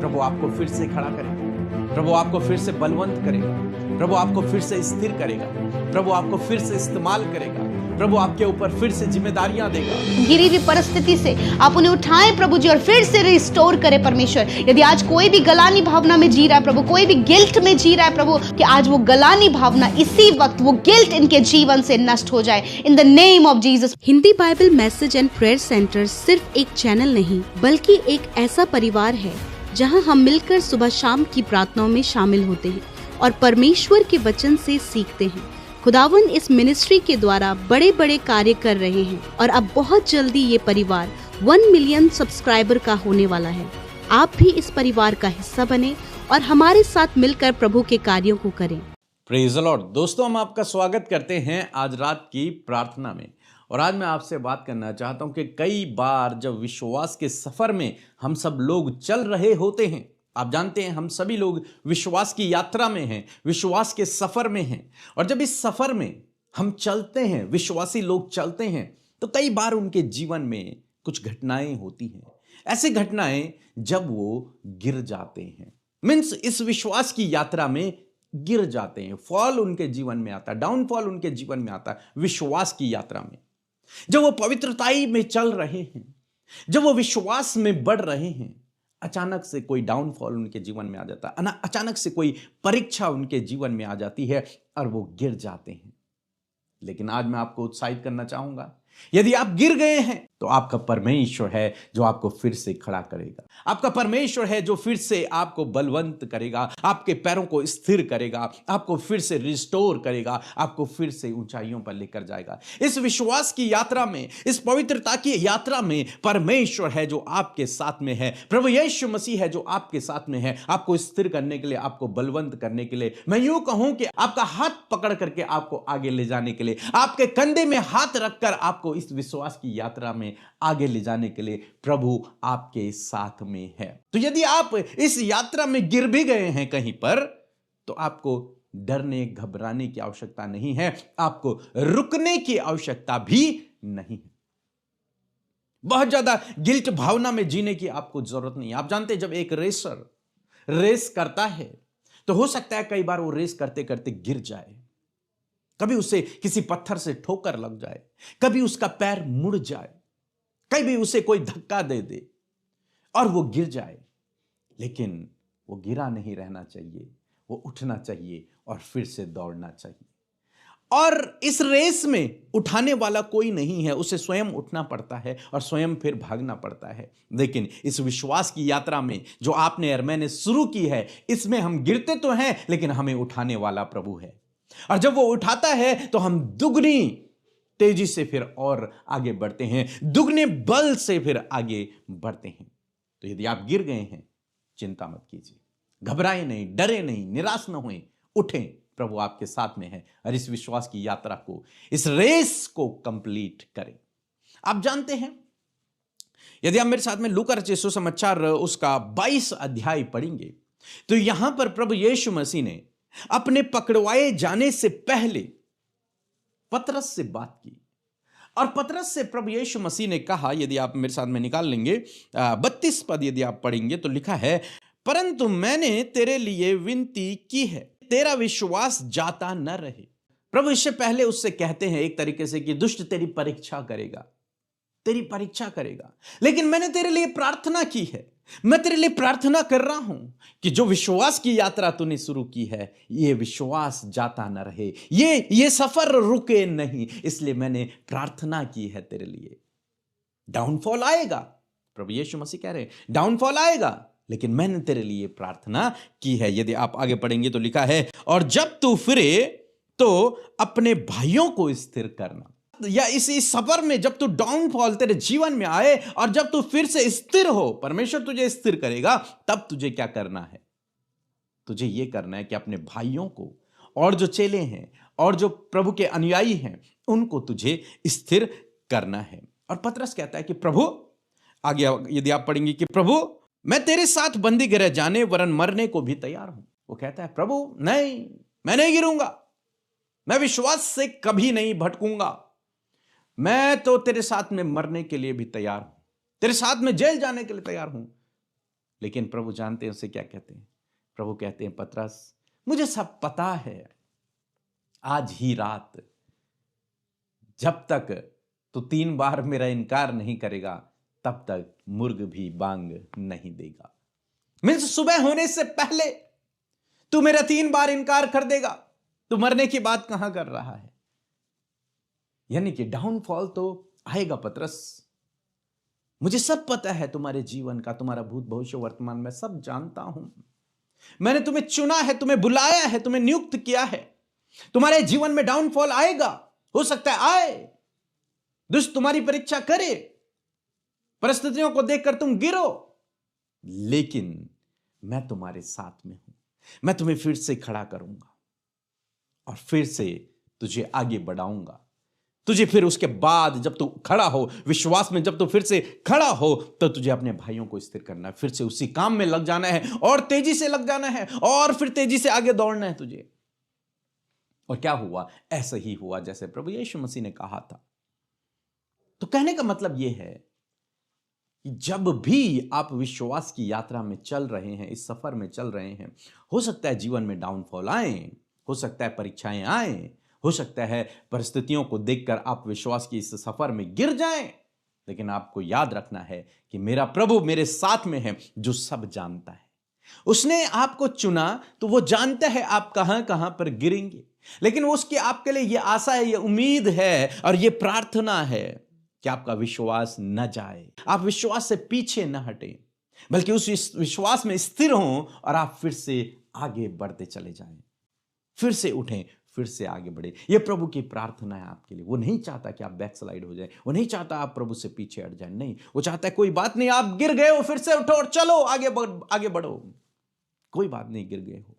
प्रभु आपको फिर से खड़ा करेगा, प्रभु आपको फिर से बलवंत करेगा, प्रभु आपको फिर से स्थिर करेगा, प्रभु आपको फिर से इस्तेमाल करेगा, प्रभु आपके ऊपर फिर से जिम्मेदारियां देगा। गिरी हुई परिस्थिति से आप उन्हें उठाएं प्रभु जी और फिर से रिस्टोर करें परमेश्वर। यदि आज कोई भी गलानी भावना में जी रहा है प्रभु, कोई भी गिल्ट में जी रहा है प्रभु, कि आज वो गलानी भावना, इसी वक्त वो गिल्ट इनके जीवन से नष्ट हो जाए in the name of Jesus. Hindi Bible message and prayer centre सिर्फ एक चैनल नहीं बल्कि एक ऐसा परिवार है जहां हम मिलकर सुबह शाम की प्रार्थनाओं में शामिल होते हैं और परमेश्वर के वचन से सीखते हैं। खुदावन इस मिनिस्ट्री के द्वारा बड़े बड़े कार्य कर रहे हैं और अब बहुत जल्दी ये परिवार 1 मिलियन सब्सक्राइबर का होने वाला है। आप भी इस परिवार का हिस्सा बने और हमारे साथ मिलकर प्रभु के कार्यों को करें। Praise the Lord. दोस्तों, हम आपका स्वागत करते हैं आज रात की प्रार्थना में। और आज मैं आपसे बात करना चाहता हूं कि कई बार जब विश्वास के सफर में हम सब लोग चल रहे होते हैं, आप जानते हैं हम सभी लोग विश्वास की यात्रा में हैं, विश्वास के सफर में हैं, और जब इस सफर में हम चलते हैं, विश्वासी लोग चलते हैं, तो कई बार उनके जीवन में कुछ घटनाएं होती हैं। ऐसी घटनाएं जब वो गिर जाते हैं, मीन्स इस विश्वास की यात्रा में गिर जाते हैं, फॉल उनके जीवन में आता है, डाउनफॉल उनके जीवन में आता है। विश्वास की यात्रा में जब वो पवित्रताई में चल रहे हैं, जब वो विश्वास में बढ़ रहे हैं, अचानक से कोई डाउनफॉल उनके जीवन में आ जाता है, अचानक से कोई परीक्षा उनके जीवन में आ जाती है और वो गिर जाते हैं। लेकिन आज मैं आपको उत्साहित करना चाहूंगा, यदि आप गिर गए हैं तो आपका परमेश्वर है जो आपको फिर से खड़ा करेगा। आपका परमेश्वर है जो फिर से आपको बलवंत करेगा, आपके पैरों को स्थिर करेगा, आपको फिर से रिस्टोर करेगा, आपको फिर से ऊंचाइयों पर लेकर जाएगा। इस विश्वास की यात्रा में, इस पवित्रता की यात्रा में परमेश्वर है जो आपके साथ में है। प्रभु यीशु मसीह है जो आपके साथ में है, आपको स्थिर करने के लिए, आपको बलवंत करने के लिए। मैं यूं कहूं कि आपका हाथ पकड़ करके आपको आगे ले जाने के लिए, आपके कंधे में हाथ रखकर आपको इस विश्वास की यात्रा में आगे ले जाने के लिए प्रभु आपके साथ में है। तो यदि आप इस यात्रा में गिर भी गए हैं कहीं पर, तो आपको डरने घबराने की आवश्यकता नहीं है, आपको रुकने की आवश्यकता भी नहीं है। बहुत ज्यादा गिल्ट भावना में जीने की आपको जरूरत नहीं है। आप जानते हैं जब एक रेसर रेस करता है तो हो सकता है कई बार वो रेस करते करते गिर जाए, कभी उसे किसी पत्थर से ठोकर लग जाए, कभी उसका पैर मुड़ जाए, कभी उसे कोई धक्का दे दे और वो गिर जाए। लेकिन वो गिरा नहीं रहना चाहिए, वो उठना चाहिए और फिर से दौड़ना चाहिए। और इस रेस में उठाने वाला कोई नहीं है, उसे स्वयं उठना पड़ता है और स्वयं फिर भागना पड़ता है। लेकिन इस विश्वास की यात्रा में जो आपने और मैंने शुरू की है, इसमें हम गिरते तो हैं लेकिन हमें उठाने वाला प्रभु है। और जब वो उठाता है तो हम दुगनी तेजी से फिर और आगे बढ़ते हैं, दुगने बल से फिर आगे बढ़ते हैं। तो यदि आप गिर गए हैं, चिंता मत कीजिए, घबराएं नहीं, डरे नहीं, निराश न होएं, उठें, प्रभु आपके साथ में है और इस विश्वास की यात्रा को, इस रेस को कंप्लीट करें। आप जानते हैं, यदि आप मेरे साथ में लूका रचित सुसमाचार उसका 22 अध्याय पढ़ेंगे तो यहां पर प्रभु यीशु मसीह ने अपने पकड़वाए जाने से पहले पतरस से बात की। और पतरस से प्रभु यीशु मसीह ने कहा, यदि आप मेरे साथ में निकाल लेंगे 32 पद यदि आप पढ़ेंगे तो लिखा है, परंतु मैंने तेरे लिए विनती की है, तेरा विश्वास जाता न रहे। प्रभु इससे पहले उससे कहते हैं एक तरीके से कि दुष्ट तेरी परीक्षा करेगा, तेरी परीक्षा करेगा, लेकिन मैंने तेरे लिए प्रार्थना की है, मैं तेरे लिए प्रार्थना कर रहा हूं कि जो विश्वास की यात्रा तूने शुरू की है, ये विश्वास जाता न रहे, ये सफर रुके नहीं, इसलिए मैंने प्रार्थना की है तेरे लिए। डाउनफॉल आएगा, प्रभु यीशु मसीह कह रहे हैं डाउनफॉल आएगा, लेकिन मैंने तेरे लिए प्रार्थना की है। यदि आप आगे पढ़ेंगे तो लिखा है, और जब तू फिरे तो अपने भाइयों को स्थिर करना। या इसी सफर में जब तू डाउनफॉल तेरे जीवन में आए और जब तू फिर से स्थिर हो, परमेश्वर तुझे स्थिर करेगा, तब तुझे क्या करना है? तुझे यह करना है कि अपने भाइयों को और जो चेले हैं और जो प्रभु के अनुयायी हैं उनको तुझे स्थिर करना है। और पतरस कहता है कि प्रभु, आगे यदि आप पढ़ेंगे कि प्रभु मैं तेरे साथ बंदी गृह जाने वरन मरने को भी तैयार हूं। वो कहता है प्रभु नहीं, मैं नहीं गिरूंगा, मैं विश्वास से कभी नहीं भटकूंगा, मैं तो तेरे साथ में मरने के लिए भी तैयार हूं, तेरे साथ में जेल जाने के लिए तैयार हूं, लेकिन प्रभु जानते हैं उसे क्या कहते हैं। प्रभु कहते हैं, पतरस मुझे सब पता है, आज ही रात जब तक तू 3 बार मेरा इनकार नहीं करेगा तब तक मुर्ग भी बांग नहीं देगा। मीन्स सुबह होने से पहले तू मेरा 3 बार इनकार कर देगा। तू मरने की बात कहां कर रहा है? यानी कि डाउनफॉल तो आएगा पतरस। मुझे सब पता है तुम्हारे जीवन का, तुम्हारा भूत भविष्य वर्तमान में सब जानता हूं। मैंने तुम्हें चुना है, तुम्हें बुलाया है, तुम्हें नियुक्त किया है। तुम्हारे जीवन में डाउनफॉल आएगा, हो सकता है आए, दुष्ट तुम्हारी परीक्षा करे, परिस्थितियों को देखकर तुम गिरो, लेकिन मैं तुम्हारे साथ में हूं। मैं तुम्हें फिर से खड़ा करूंगा और फिर से तुझे आगे बढ़ाऊंगा। तुझे फिर उसके बाद जब तू खड़ा हो विश्वास में, जब तू फिर से खड़ा हो तो तुझे अपने भाइयों को स्थिर करना है, फिर से उसी काम में लग जाना है और तेजी से लग जाना है और फिर तेजी से आगे दौड़ना है तुझे। और क्या हुआ? ऐसा ही हुआ जैसे प्रभु यीशु मसीह ने कहा था। तो कहने का मतलब यह है कि जब भी आप विश्वास की यात्रा में चल रहे हैं, इस सफर में चल रहे हैं, हो सकता है जीवन में डाउनफॉल आए, हो सकता है परीक्षाएं आए, हो सकता है परिस्थितियों को देखकर आप विश्वास की इस सफर में गिर जाएं, लेकिन आपको याद रखना है कि मेरा प्रभु मेरे साथ में है जो सब जानता है। उसने आपको चुना तो वो जानता है आप कहां कहां पर गिरेंगे, लेकिन उसकी आपके लिए ये आशा है, ये उम्मीद है और ये प्रार्थना है कि आपका विश्वास न जाए, आप विश्वास से पीछे न हटें, बल्कि उस विश्वास में स्थिर हों और आप फिर से आगे बढ़ते चले जाएं, फिर से उठें, फिर से आगे बढ़े। ये प्रभु की प्रार्थना है आपके लिए। वो नहीं चाहता कि आप बैकस्लाइड हो जाएं, वो नहीं चाहता आप प्रभु से पीछे हट जाएं, नहीं, वो चाहता है कोई बात नहीं, आप गिर गए हो, फिर से उठो और चलो आगे बढ़ो। कोई बात नहीं, गिर गए हो,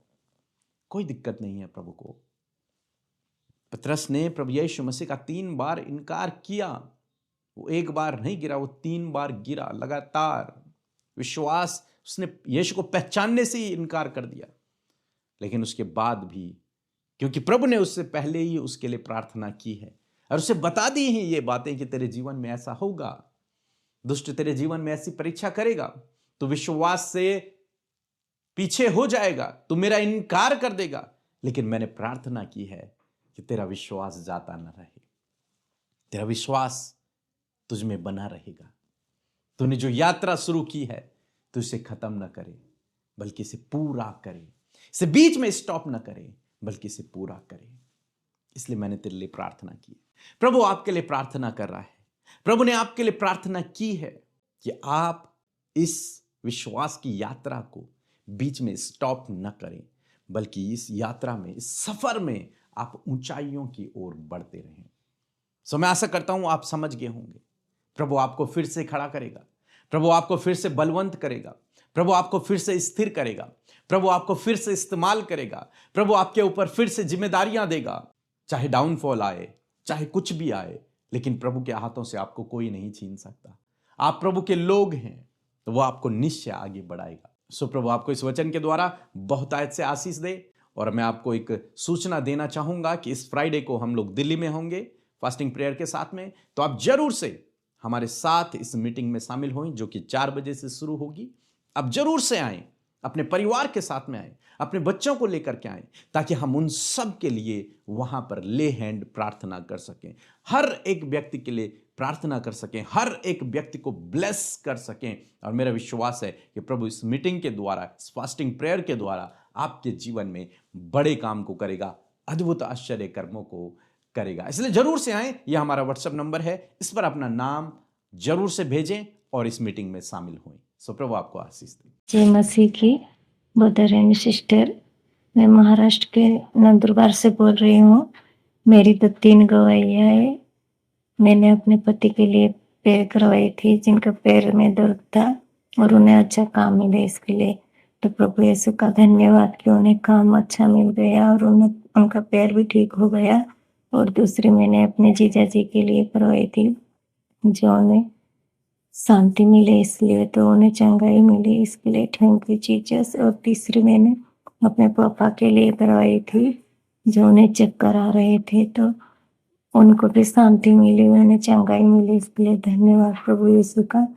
कोई दिक्कत नहीं है प्रभु को। पतरस ने प्रभु यीशु मसीह का 3 बार इनकार किया। वो 1 बार नहीं गिरा, वो 3 बार गिरा लगातार। विश्वास, उसने यीशु को पहचानने से ही इनकार कर दिया, लेकिन उसके बाद भी, क्योंकि प्रभु ने उससे पहले ही उसके लिए प्रार्थना की है और उसे बता दी हैं ये बातें कि तेरे जीवन में ऐसा होगा, दुष्ट तेरे जीवन में ऐसी परीक्षा करेगा, तो विश्वास से पीछे हो जाएगा, तू मेरा इनकार कर देगा, लेकिन मैंने प्रार्थना की है कि तेरा विश्वास जाता न रहे, तेरा विश्वास तुझ में बना रहेगा। तूने जो यात्रा शुरू की है तो इसे खत्म न करे, बल्कि इसे पूरा करे, इसे बीच में स्टॉप न करे, बल्कि इसे पूरा करे। इसलिए मैंने तेरे लिए प्रार्थना की। प्रभु आपके लिए प्रार्थना कर रहा है। प्रभु ने आपके लिए प्रार्थना की है कि आप इस विश्वास की यात्रा को बीच में स्टॉप न करें, बल्कि इस यात्रा में, इस सफर में आप ऊंचाइयों की ओर बढ़ते रहें। सो मैं आशा करता हूं आप समझ गए होंगे। प्रभु आपको फिर से खड़ा करेगा, प्रभु आपको फिर से बलवंत करेगा, प्रभु आपको फिर से स्थिर करेगा, प्रभु आपको फिर से इस्तेमाल करेगा, प्रभु आपके ऊपर फिर से जिम्मेदारियां देगा। चाहे डाउनफॉल आए, चाहे कुछ भी आए, लेकिन प्रभु के हाथों से आपको कोई नहीं छीन सकता। आप प्रभु के लोग हैं तो वो आपको निश्चय आगे बढ़ाएगा। सो प्रभु आपको इस वचन के द्वारा बहुतायत से आशीष दे। और मैं आपको एक सूचना देना चाहूंगा कि इस फ्राइडे को हम लोग दिल्ली में होंगे फास्टिंग प्रेयर के साथ में, तो आप जरूर से हमारे साथ इस मीटिंग में शामिल हों जो कि 4 बजे से शुरू होगी। आप जरूर से आएं, अपने परिवार के साथ में आएं, अपने बच्चों को लेकर के आएं, ताकि हम उन सब के लिए वहां पर ले हैंड प्रार्थना कर सकें, हर एक व्यक्ति के लिए प्रार्थना कर सकें, हर एक व्यक्ति को ब्लेस कर सकें। और मेरा विश्वास है कि प्रभु इस मीटिंग के द्वारा, इस फास्टिंग प्रेयर के द्वारा आपके जीवन में बड़े काम को करेगा, अद्भुत आश्चर्य कर्मों को करेगा। इसलिए जरूर से आएं। यह हमारा व्हाट्सएप नंबर है, इस पर अपना नाम जरूर से भेजें और इस मीटिंग में शामिल हों। सो प्रभु आपको आशीष दे। जय मसीह की। ब्रदर एंड सिस्टर, मैं महाराष्ट्र के नंदुरबार से बोल रही हूँ। मेरी तो 3 गवाहियाँ है। मैंने अपने पति के लिए पैर करवाई थी, जिनका पैर में दर्द था और उन्हें अच्छा काम मिले, इसके लिए तो प्रभु यीशु का धन्यवाद कि उन्हें काम अच्छा मिल गया और उनका पैर भी ठीक हो गया। और दूसरी मैंने अपने जीजा जी के लिए करवाई थी, जो उन्हें शांति मिले, इसलिए तो उन्हें चंगाई मिली, इसके लिए थैंक यू जीसस। और तीसरी मैंने अपने पापा के लिए करवाई थी, जो उन्हें चक्कर आ रहे थे, तो उनको भी शांति मिली, उन्हें चंगाई मिली, इसके लिए धन्यवाद प्रभु यीशु का।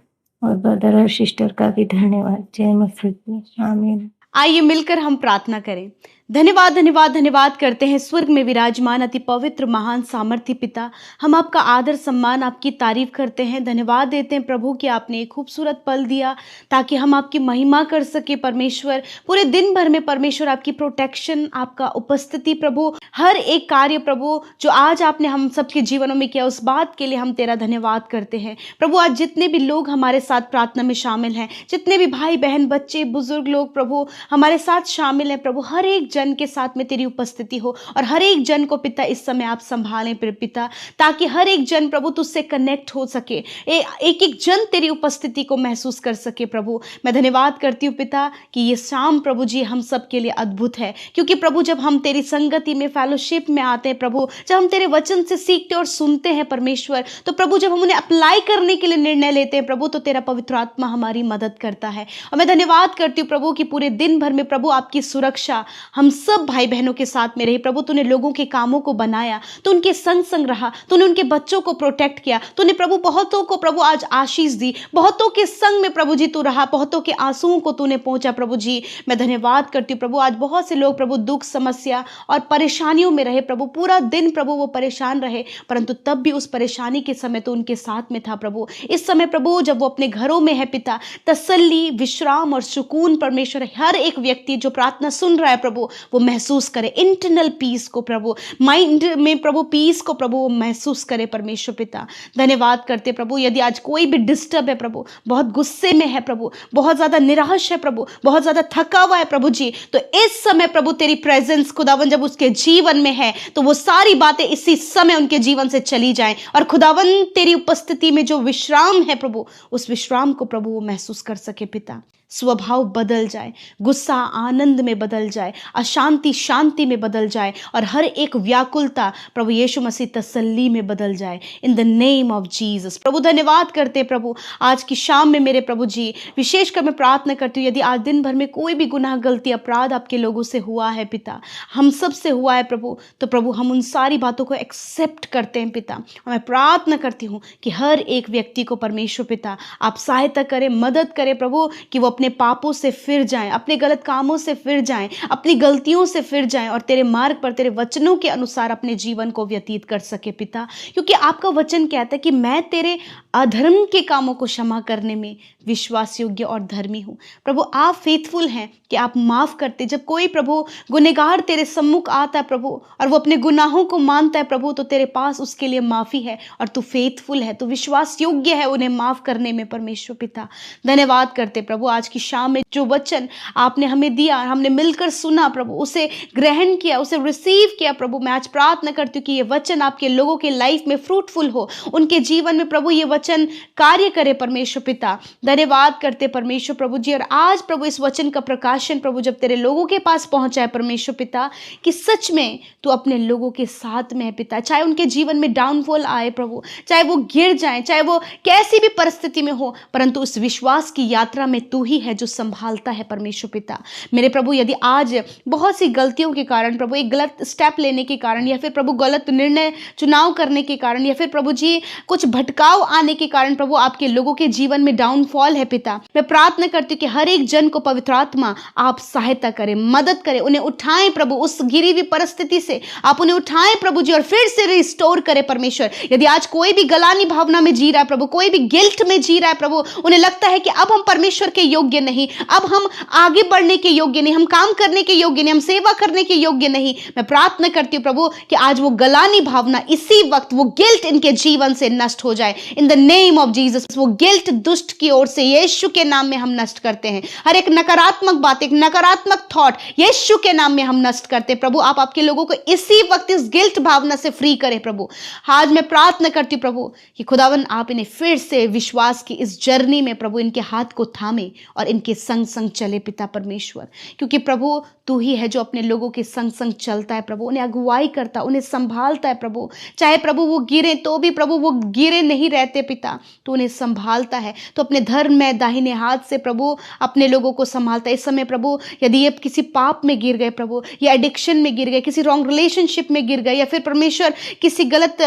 और ब्रदर और सिस्टर का भी धन्यवाद। जय मसीह की। आमीन। आइए मिलकर हम प्रार्थना करें। धन्यवाद धन्यवाद धन्यवाद करते हैं स्वर्ग में विराजमान अति पवित्र महान सामर्थ्य पिता। हम आपका आदर सम्मान आपकी तारीफ करते हैं। धन्यवाद देते हैं प्रभु कि आपने एक खूबसूरत पल दिया ताकि हम आपकी महिमा कर सके परमेश्वर। पूरे दिन भर में परमेश्वर आपकी प्रोटेक्शन, आपका उपस्थिति प्रभु, हर एक कार्य प्रभु जो आज आपने हम सबके जीवनों में किया, उस बात के लिए हम तेरा धन्यवाद करते हैं प्रभु। आज जितने भी लोग हमारे साथ प्रार्थना में शामिल हैं, जितने भी भाई बहन बच्चे बुजुर्ग लोग प्रभु हमारे साथ शामिल हैं प्रभु, हर एक जन के साथ में तेरी उपस्थिति हो और हर एक जन को पिता इस समय आप संभालें पिता, ताकि हर एक जन प्रभु तुझसे कनेक्ट हो सके, एक एक जन तेरी उपस्थिति को महसूस कर सके प्रभु। मैं धन्यवाद करती हूँ पिता कि ये शाम प्रभु जी हम सब के लिए अद्भुत है, क्योंकि प्रभु जब हम तेरी संगति में फेलोशिप में आते हैं प्रभु, जब हम तेरे वचन से सीखते और सुनते हैं परमेश्वर, तो प्रभु जब हम उन्हें अप्लाई करने के लिए निर्णय लेते हैं प्रभु, तो तेरा पवित्र आत्मा हमारी मदद करता है। और मैं धन्यवाद करती हूँ प्रभु कि पूरे दिन भर में प्रभु आपकी सुरक्षा हम सब भाई बहनों के साथ में रही प्रभु। तूने लोगों के कामों को बनाया, तो उनके संग संग रहा, तूने उनके बच्चों को प्रोटेक्ट किया, तूने प्रभु बहुतों को प्रभु आज आशीष दी, बहुतों के संग में प्रभु जी तू रहा, बहुतों के आंसुओं को तूने पहुंचा प्रभु जी। मैं धन्यवाद करती हूँ प्रभु। आज बहुत से लोग प्रभु दुख समस्या और परेशानियों में रहे प्रभु, पूरा दिन प्रभु वो परेशान रहे, परंतु तब भी उस परेशानी के समय तो उनके साथ में था प्रभु। इस समय प्रभु जब वो अपने घरों में है पिता, तसल्ली, विश्राम और सुकून परमेश्वर हर एक व्यक्ति जो प्रार्थना सुन रहा है प्रभु वो महसूस करे, इंटरनल पीस को प्रभु, माइंड में प्रभु पीस को प्रभु वो महसूस करे परमेश्वर पिता। धन्यवाद करते प्रभु। यदि आज कोई भी डिस्टर्ब है प्रभु, बहुत गुस्से में है प्रभु, बहुत ज्यादा निराश है प्रभु, बहुत ज्यादा थका हुआ है प्रभु जी, तो इस समय प्रभु तेरी प्रेजेंस खुदावन जब उसके जीवन में है तो वो सारी बातें इसी समय उनके जीवन से चली जाएं, और खुदावन तेरी उपस्थिति में जो विश्राम है प्रभु, उस विश्राम को प्रभु वो महसूस कर सके पिता। स्वभाव बदल जाए, गुस्सा आनंद में बदल जाए, अशांति शांति में बदल जाए, और हर एक व्याकुलता प्रभु यीशु मसीह तसल्ली में बदल जाए, in the name of Jesus. प्रभु धन्यवाद करते प्रभु आज की शाम में मेरे प्रभु जी, विशेषकर मैं प्रार्थना करती हूँ यदि आज दिन भर में कोई भी गुनाह गलती अपराध आपके लोगों से हुआ है पिता, हम सब से हुआ है प्रभु, तो प्रभु हम उन सारी बातों को एक्सेप्ट करते हैं पिता। और मैं प्रार्थना करती हूँ कि हर एक व्यक्ति को परमेश्वर पिता आप सहायता करें, मदद करें प्रभु, कि वो अपने पापों से फिर जाएं, अपने गलत कामों से फिर जाएं, अपनी गलतियों से फिर जाएं, और तेरे मार्ग पर तेरे वचनों के अनुसार अपने जीवन को व्यतीत कर सके पिता। क्योंकि आपका वचन कहता है कि मैं तेरे अधर्म के कामों को क्षमा करने में विश्वास योग्य और धर्मी हूँ। प्रभु आप फेथफुल हैं कि आप माफ करते। जब कोई प्रभु गुनहगार तेरे सम्मुख आता है प्रभु और वो अपने गुनाहों को मानता है प्रभु, तो तेरे पास उसके लिए माफ़ी है, और तू फेथफुल है, तू विश्वास योग्य है उन्हें माफ़ करने में परमेश्वर पिता। धन्यवाद करते प्रभु आज की शाम में जो वचन आपने हमें दिया, हमने मिलकर सुना प्रभु, उसे ग्रहण किया, उसे रिसीव किया प्रभु। मैं आज प्रार्थना करती हूँ कि ये वचन आपके लोगों के लाइफ में फ्रूटफुल हो, उनके जीवन में प्रभु ये वचन कार्य करे परमेश्वर पिता। धन्यवाद करते परमेश्वर प्रभु जी। और आज प्रभु इस वचन का प्रकाशन प्रभु जब तेरे लोगों के पास पहुंचा है परमेश्वर पिता, कि सच में तू अपने लोगों के साथ में है पिता, चाहे उनके जीवन में डाउनफॉल आए प्रभु, चाहे वो गिर जाएं, चाहे वो कैसी भी परिस्थिति में हो, परंतु उस विश्वास की यात्रा में तू ही है जो संभालता है परमेश्वर पिता। मेरे प्रभु यदि आज बहुत सी गलतियों के कारण प्रभु, एक गलत स्टेप लेने के कारण, या फिर प्रभु गलत निर्णय चुनाव करने के कारण, या फिर प्रभु जी कुछ भटकाव आने के कारण प्रभु आपके लोगों के जीवन में डाउनफॉल है पिता, मैं प्रार्थना करती हूँ कि हर एक जन को पवित्र आत्मा आप सहायता करें, मदद करें, उन्हें उठाएं प्रभु उस गिरी हुई परिस्थिति से, आप उन्हें उठाएं प्रभु जी और फिर से रिस्टोर करें परमेश्वर। यदि आज कोई भी गलानी भावना में जी रहा है प्रभु, कोई भी गिल्ट में जी रहा है प्रभु, उन्हें लगता है कि अब हम परमेश्वर के योग्य नहीं, अब हम आगे बढ़ने के योग्य नहीं, हम काम करने के योग्य नहीं, हम सेवा करने के योग्य नहीं, मैं प्रार्थना करती हूँ प्रभु कि आज वो गलानी भावना इसी वक्त, वो गिल्ट इनके जीवन से नष्ट हो जाए in the name of Jesus. वो गिल्ट दुष्ट की ओर से यीशु के नाम में हम नष्ट करते हैं। हर एक नकारात्मक बात, एक नकारात्मक थॉट यीशु के नाम में हम नष्ट करते हैं प्रभु। आप आपके लोगों को इसी वक्त इस गिल्ट भावना से फ्री करें प्रभु। आज मैं प्रार्थना करती हूँ प्रभु कि खुदावन आप इन्हें फिर से विश्वास की इस जर्नी में प्रभु इनके हाथ को थामे और इनके संग संग चले पिता परमेश्वर, क्योंकि प्रभु तू ही है जो अपने लोगों के संग संग चलता है प्रभु, उन्हें अगुवाई करता, उन्हें संभालता है प्रभु। चाहे प्रभु वो गिरे तो भी प्रभु वो गिरे नहीं रहते पिता, तो उन्हें संभालता है। तो अपने धर्म धर्म में दाहिने हाथ से प्रभु अपने लोगों को संभालता है। इस समय प्रभु यदि ये किसी पाप में गिर गए प्रभु, या एडिक्शन में गिर गए, किसी रॉन्ग रिलेशनशिप में गिर गए, या फिर परमेश्वर किसी गलत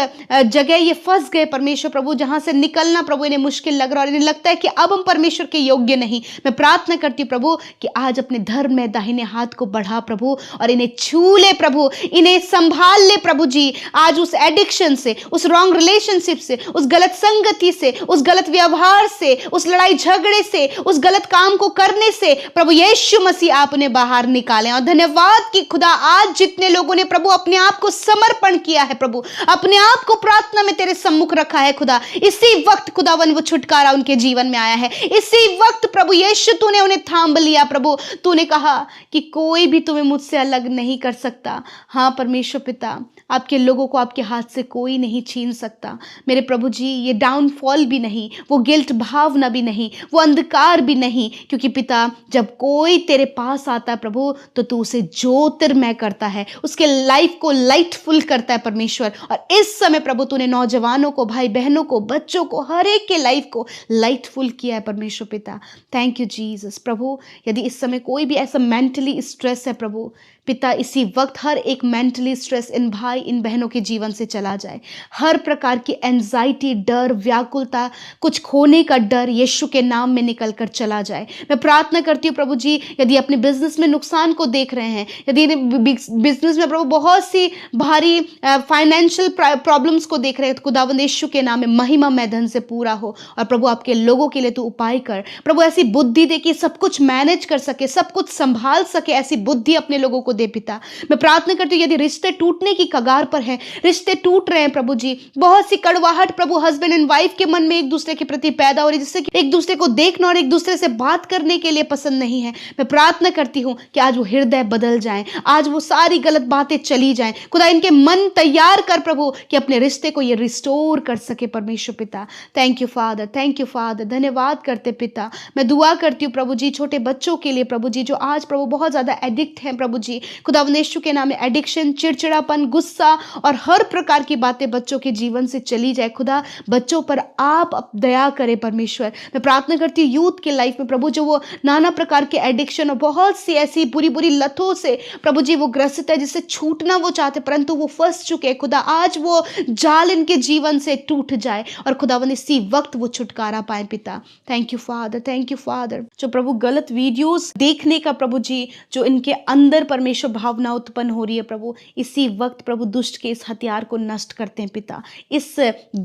जगह ये फंस गए परमेश्वर प्रभु, जहां से निकलना प्रभु इन्हें मुश्किल लग रहा है और इन्हें लगता है कि अब हम परमेश्वर के योग्य नहीं, मैं प्रार्थना करती हूँ प्रभु कि आज अपने धर्म में दाहिने हाथ को बढ़ा प्रभु और इन्हें छू ले प्रभु, इन्हें संभाल ले प्रभु जी। आज उस एडिक्शन से, उस रॉन्ग रिलेशनशिप से, उस गलत संगति से, उस गलत व्यवहार से, उस लड़ाई झगड़े से, उस गलत काम को करने से प्रभु यीशु मसीह आप उन्हें बाहर निकालें। और धन्यवाद कि खुदा आज जितने लोगों ने प्रभु अपने आप को समर्पण किया है प्रभु, अपने आप को प्रार्थना में तेरे सम्मुख रखा है खुदा, इसी वक्त खुदावन वो छुटकारा उनके जीवन में आया है। इसी वक्त प्रभु यीशु तूने उन्हें थाम लिया प्रभु, तूने कहा कि कोई भी तुम्हें मुझसे अलग नहीं कर सकता। हाँ परमेश्वर पिता, आपके लोगों को आपके हाथ से कोई नहीं छीन सकता मेरे प्रभु जी। ये डाउनफॉल भी नहीं, वो गिल्ट भावना भी नहीं, वो अंधकार भी नहीं, क्योंकि पिता जब कोई तेरे पास आता है प्रभु तो तू उसे ज्योतिर्मय करता है, उसके लाइफ को लाइटफुल करता है परमेश्वर। और इस समय प्रभु तूने नौजवानों को, भाई बहनों को, बच्चों को, हर एक के लाइफ को लाइटफुल किया है परमेश्वर पिता। Thank you Jesus. प्रभु यदि इस समय कोई भी ऐसा मेंटली स्ट्रेस है प्रभु पिता, इसी वक्त हर एक मेंटली स्ट्रेस इन भाई इन बहनों के जीवन से चला जाए। हर प्रकार की एंजाइटी, डर, व्याकुलता, कुछ खोने का डर यीशु के नाम में निकल कर चला जाए। मैं प्रार्थना करती हूँ प्रभु जी, यदि अपने बिजनेस में नुकसान को देख रहे हैं, यदि बिजनेस में प्रभु बहुत सी भारी फाइनेंशियल प्रॉब्लम्स को देख रहे हैं, खुदावंद यीशु के नाम में महिमा मैदान से पूरा हो। और प्रभु आपके लोगों के लिए तू उपाय कर प्रभु, ऐसी बुद्धि दे कि सब कुछ मैनेज कर सके, सब कुछ संभाल सके, ऐसी बुद्धि अपने लोगों को दे पिता। मैं प्रार्थना करती हूँ यदि रिश्ते टूटने की कगार पर हैं, रिश्ते टूट रहे हैं प्रभु जी, बहुत सी कड़वाहट प्रभु हस्बैंड एंड वाइफ के मन में एक दूसरे के प्रति पैदा हो रही है, जिससे कि एक दूसरे को देखना और एक दूसरे से बात करने के लिए पसंद नहीं है। मैं प्रार्थना करती हूँ कि आज वो हृदय बदल जाएं, आज वो सारी गलत बातें चली जाएं। खुदा इनके मन तैयार कर प्रभु कि अपने रिश्ते को ये रिस्टोर कर सके परमेश्वर पिता। Thank you father, thank you father. धन्यवाद करते पिता। मैं दुआ करती हूँ प्रभु जी छोटे बच्चों के लिए प्रभु जी, जो आज प्रभु बहुत ज्यादा एडिक्ट हैं प्रभु जी, खुदावंद यीशु के नाम में एडिक्शन, चिड़चिड़ापन, गुस्सा और हर प्रकार की बातें बच्चों के जीवन से चली जाए। खुदा बच्चों पर आप दया करें परमेश्वर। मैं प्रार्थना करती हूँ यूथ के लाइफ में प्रभु, जो वो नाना प्रकार के एडिक्शन और बहुत सी ऐसी बुरी बुरी लतों से प्रभु जी वो ग्रसित है, जिससे छूटना वो चाहते परंतु वो फंस चुके हैं। खुदा आज वो जाल इनके जीवन से टूट जाए और खुदावंद इसी वक्त वो छुटकारा पाए पिता। Thank you father, thank you father. जो प्रभु गलत वीडियोस देखने का प्रभु जी, जो इनके अंदर परमेश्वर भावना उत्पन्न हो रही है प्रभु, इसी वक्त प्रभु दुष्ट के इस हथियार को नष्ट करते हैं पिता। इस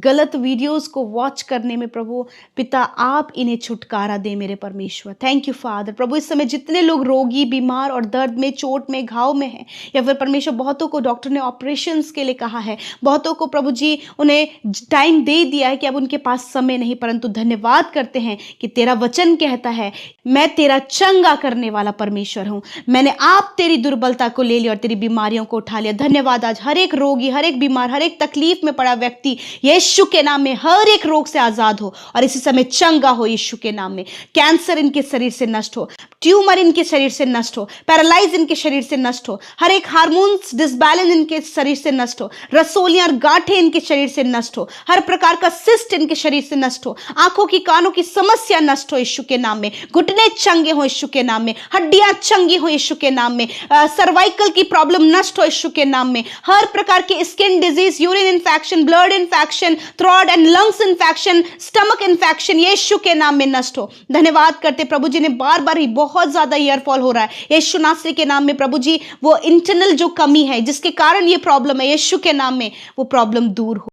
गलत वीडियोस को वॉच करने में प्रभु पिता आप इन्हें छुटकारा दे मेरे परमेश्वर। Thank you father. प्रभु इस समय जितने लोग रोगी, बीमार और दर्द में, चोट में, घाव में हैं, या फिर परमेश्वर बहुतों को डॉक्टर ने ऑपरेशंस के लिए कहा है, बहुतों को प्रभु जी उन्हें टाइम दे दिया है कि अब उनके पास समय नहीं, परंतु धन्यवाद करते हैं कि तेरा वचन कहता है मैं तेरा चंगा करने वाला परमेश्वर हूं, मैंने आप तेरी दुर्बलता को ले लिया और तेरी बीमारियों को उठा लिया। धन्यवाद। आज हर एक रोगी, हर एक बीमार, हर एक तकलीफ में पड़ा व्यक्ति यीशु के नाम में हर एक रोग से आजाद हो और इसी समय चंगा हो यीशु के नाम में। कैंसर इनके शरीर से नष्ट हो, ट्यूमर इनके शरीर से नष्ट हो, पैरालाइज इनके शरीर से नष्ट हो, हर एक हार्मोन्स डिसबैलेंस इनके शरीर से नष्ट हो, रसोलियां और गांठें इनके शरीर से नष्ट हो, हर प्रकार का सिस्ट इनके शरीर से नष्ट हो, आंखों की कानों की समस्या नष्ट हो यीशु के नाम में, घुटने चंगे हो यीशु के नाम में, हड्डियां चंगी हो यीशु के नाम में, सर्वाइकल की प्रॉब्लम नष्ट हो यीशु के नाम में, हर प्रकार की skin disease, urine infection, blood infection, throat and lungs infection, stomach infection यीशु के नाम में नष्ट हो। धन्यवाद करते प्रभु जी ने बार बार ही बहुत ज्यादा ईयरफॉल हो रहा है यीशु नासरी के नाम में प्रभु जी, वो इंटरनल जो कमी है जिसके कारण ये प्रॉब्लम है यीशु के नाम में वो प्रॉब्लम दूर हो।